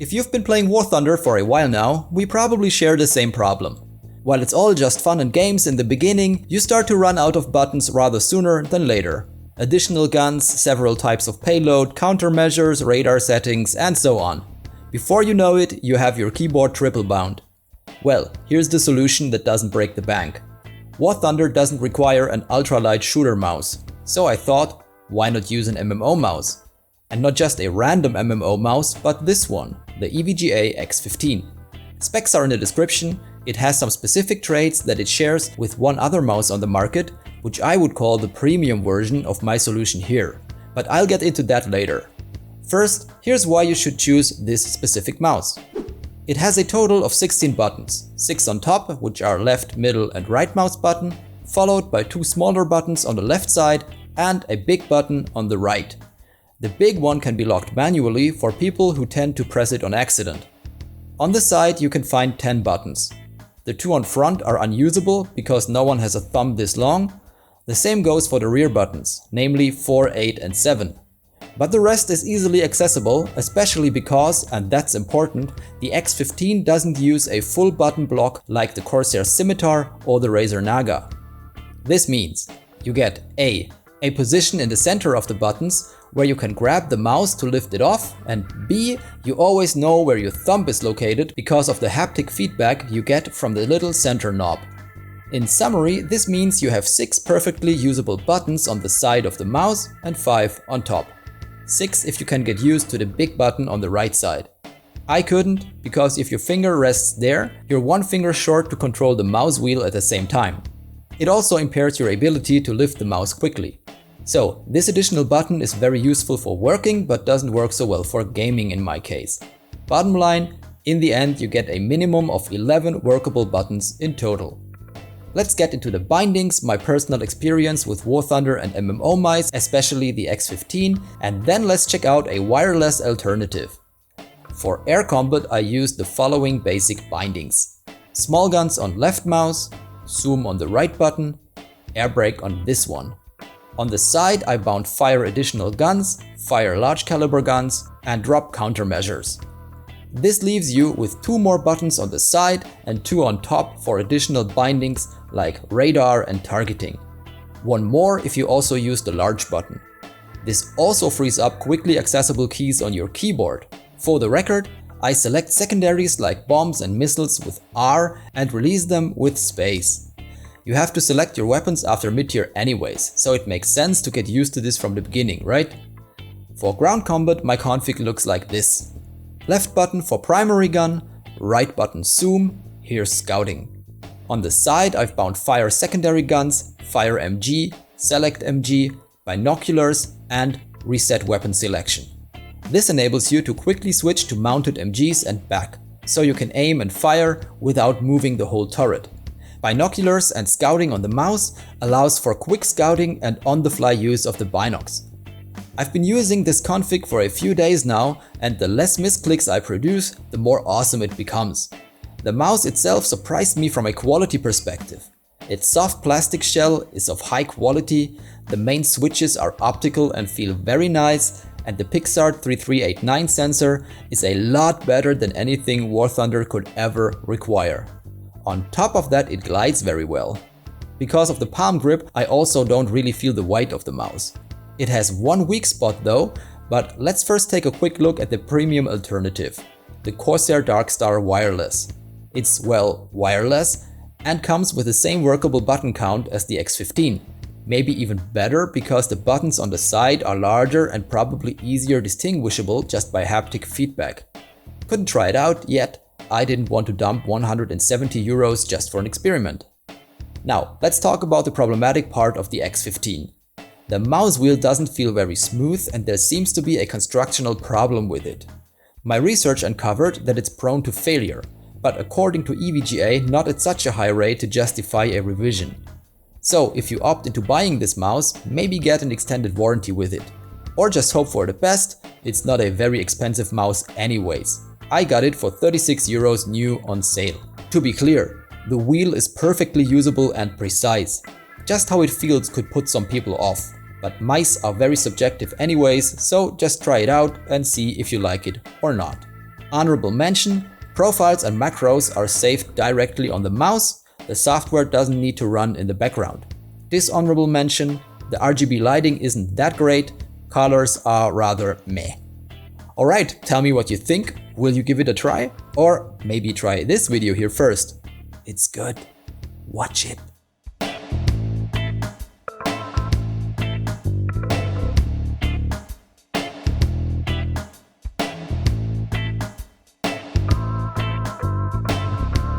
If you've been playing War Thunder for a while now, we probably share the same problem. While it's all just fun and games in the beginning, you start to run out of buttons rather sooner than later. Additional guns, several types of payload, countermeasures, radar settings, and so on. Before you know it, you have your keyboard triple bound. Well, here's the solution that doesn't break the bank. War Thunder doesn't require an ultralight shooter mouse, so I thought, why not use an MMO mouse? And not just a random MMO mouse, but this one, the EVGA X15. Specs are in the description. It has some specific traits that it shares with one other mouse on the market, which I would call the premium version of my solution here. But I'll get into that later. First, here's why you should choose this specific mouse. It has a total of 16 buttons, 6 on top, which are left, middle and right mouse button, followed by 2 smaller buttons on the left side and a big button on the right. The big one can be locked manually for people who tend to press it on accident. On the side you can find 10 buttons. The 2 on front are unusable because no one has a thumb this long. The same goes for the rear buttons, namely 4, 8 and 7. But the rest is easily accessible, especially because, and that's important, the X15 doesn't use a full button block like the Corsair Scimitar or the Razer Naga. This means you get A position in the center of the buttons where you can grab the mouse to lift it off, and B, you always know where your thumb is located because of the haptic feedback you get from the little center knob. In summary, this means you have 6 perfectly usable buttons on the side of the mouse and 5 on top. 6 if you can get used to the big button on the right side. I couldn't, because if your finger rests there, you're one finger short to control the mouse wheel at the same time. It also impairs your ability to lift the mouse quickly. So this additional button is very useful for working, but doesn't work so well for gaming in my case. Bottom line, in the end you get a minimum of 11 workable buttons in total. Let's get into the bindings, my personal experience with War Thunder and MMO mice, especially the X15, and then let's check out a wireless alternative. For air combat I used the following basic bindings. Small guns on left mouse, zoom on the right button, air brake on this one. On the side I bound fire additional guns, fire large caliber guns and drop countermeasures. This leaves you with 2 more buttons on the side and 2 on top for additional bindings like radar and targeting. 1 more if you also use the large button. This also frees up quickly accessible keys on your keyboard. For the record, I select secondaries like bombs and missiles with R and release them with space. You have to select your weapons after mid-tier anyways, so it makes sense to get used to this from the beginning, right? For ground combat my config looks like this. Left button for primary gun, right button zoom, here's scouting. On the side I've bound fire secondary guns, fire MG, select MG, binoculars and reset weapon selection. This enables you to quickly switch to mounted MGs and back, so you can aim and fire without moving the whole turret. Binoculars and scouting on the mouse allows for quick scouting and on-the-fly use of the binocs. I've been using this config for a few days now, and the less misclicks I produce, the more awesome it becomes. The mouse itself surprised me from a quality perspective. Its soft plastic shell is of high quality, the main switches are optical and feel very nice, and the PIXART 3389 sensor is a lot better than anything War Thunder could ever require. On top of that, it glides very well. Because of the palm grip, I also don't really feel the weight of the mouse. It has one weak spot though, but let's first take a quick look at the premium alternative, the Corsair Darkstar Wireless. It's, well, wireless and comes with the same workable button count as the X15. Maybe even better because the buttons on the side are larger and probably easier distinguishable just by haptic feedback. Couldn't try it out yet. I didn't want to dump 170 euros just for an experiment. Now, let's talk about the problematic part of the X15. The mouse wheel doesn't feel very smooth and there seems to be a constructional problem with it. My research uncovered that it's prone to failure, but according to EVGA not at such a high rate to justify a revision. So if you opt into buying this mouse, maybe get an extended warranty with it. Or just hope for the best, it's not a very expensive mouse anyways. I got it for 36 euros new on sale. To be clear, the wheel is perfectly usable and precise. Just how it feels could put some people off. But mice are very subjective anyways, so just try it out and see if you like it or not. Honorable mention, profiles and macros are saved directly on the mouse, the software doesn't need to run in the background. Dishonorable mention, the RGB lighting isn't that great, colors are rather meh. Alright, tell me what you think, will you give it a try? Or maybe try this video here first. It's good. Watch it.